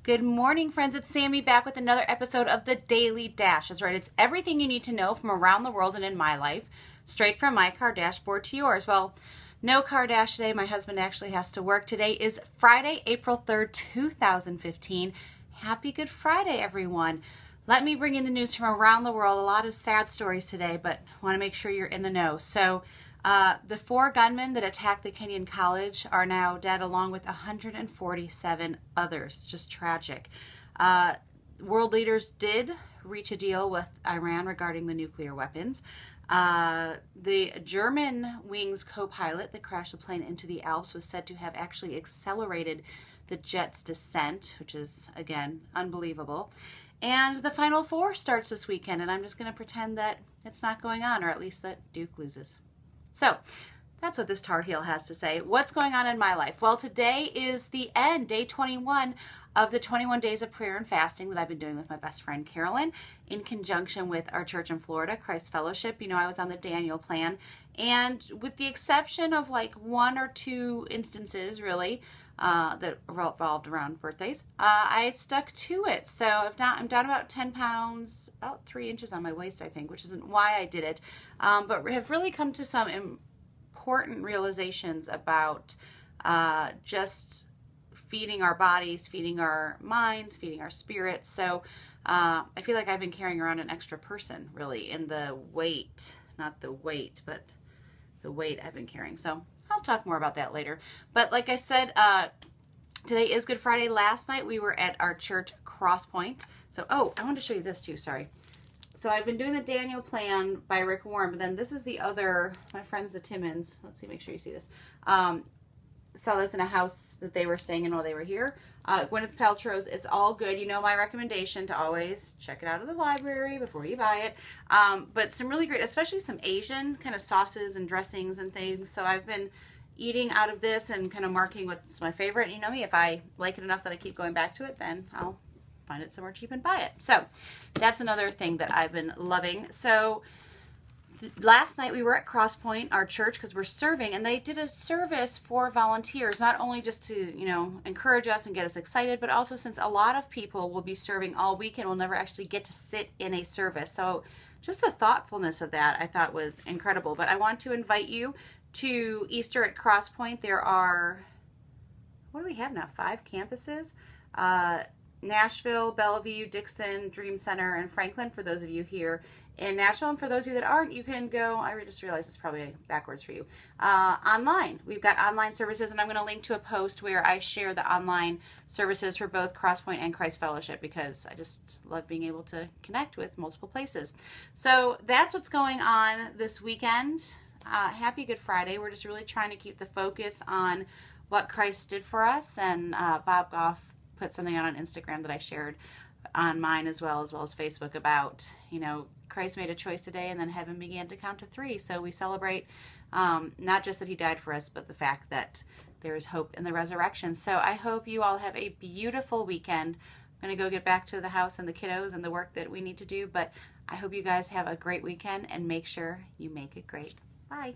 Good morning, friends. It's Sammy back with another episode of the Daily Dash. That's right. It's everything you need to know from around the world and in my life, straight from my car dashboard to yours. Well, no car dash today. My husband actually has to work. Today is Friday, April 3rd, 2015. Happy Good Friday, everyone. Let me bring in the news from around the world. A lot of sad stories today, but I want to make sure you're in the know. So, the 4 gunmen that attacked the Kenyan college are now dead, along with 147 others. Just tragic. World leaders did reach a deal with Iran regarding the nuclear weapons. The GermanWings co-pilot that crashed the plane into the Alps was said to have actually accelerated the jet's descent, which is, again, unbelievable. And the Final Four starts this weekend, and I'm just going to pretend that it's not going on, or at least that Duke loses. So that's what this Tar Heel has to say. What's going on in my life? Well, today is the end, day 21 of the 21 days of prayer and fasting that I've been doing with my best friend Carolyn in conjunction with our church in Florida, Christ Fellowship. You know, I was on the Daniel plan, and with the exception of like 1 or 2 instances, really, that revolved around birthdays, I stuck to it. So I'm down about 10 pounds, about 3 inches on my waist, I think, which isn't why I did it, but have really come to some important realizations about just feeding our bodies, feeding our minds, feeding our spirits. So I feel like I've been carrying around an extra person, really, in the weight, not the weight, but the weight I've been carrying. So I'll talk more about that later. But like I said, today is Good Friday. Last night we were at our church, CrossPoint. So, oh, I wanted to show you this too, sorry. So I've been doing the Daniel plan by Rick Warren, but then this is the other, my friends, the Timmons. Let's see, make sure you see this. Saw this in a house that they were staying in while they were here. Gwyneth Paltrow's It's All Good. You know my recommendation to always check it out at the library before you buy it. But some really great, especially some Asian kind of sauces and dressings and things. So I've been eating out of this and kind of marking what's my favorite. You know me, if I like it enough that I keep going back to it, then I'll find it somewhere cheap and buy it. So that's another thing that I've been loving. So last night we were at CrossPoint, our church, because we're serving, and they did a service for volunteers, not only just to, you know, encourage us and get us excited, but also since a lot of people will be serving all weekend, will never actually get to sit in a service. So just the thoughtfulness of that I thought was incredible. But I want to invite you to Easter at CrossPoint. There are, what do we have now, 5 campuses? Nashville, Bellevue, Dixon, Dream Center, and Franklin for those of you here in Nashville. And for those of you that aren't, you can go, I just realized it's probably backwards for you, online. We've got online services, and I'm going to link to a post where I share the online services for both CrossPoint and Christ Fellowship, because I just love being able to connect with multiple places. So that's what's going on this weekend. Happy Good Friday. We're just really trying to keep the focus on what Christ did for us, and Bob Goff put something out on Instagram that I shared on mine as well as Facebook about, you know, Christ made a choice today, and then heaven began to count to 3. So we celebrate not just that he died for us, but the fact that there is hope in the resurrection. So I hope you all have a beautiful weekend. I'm going to go get back to the house and the kiddos and the work that we need to do, but I hope you guys have a great weekend, and make sure you make it great. Bye.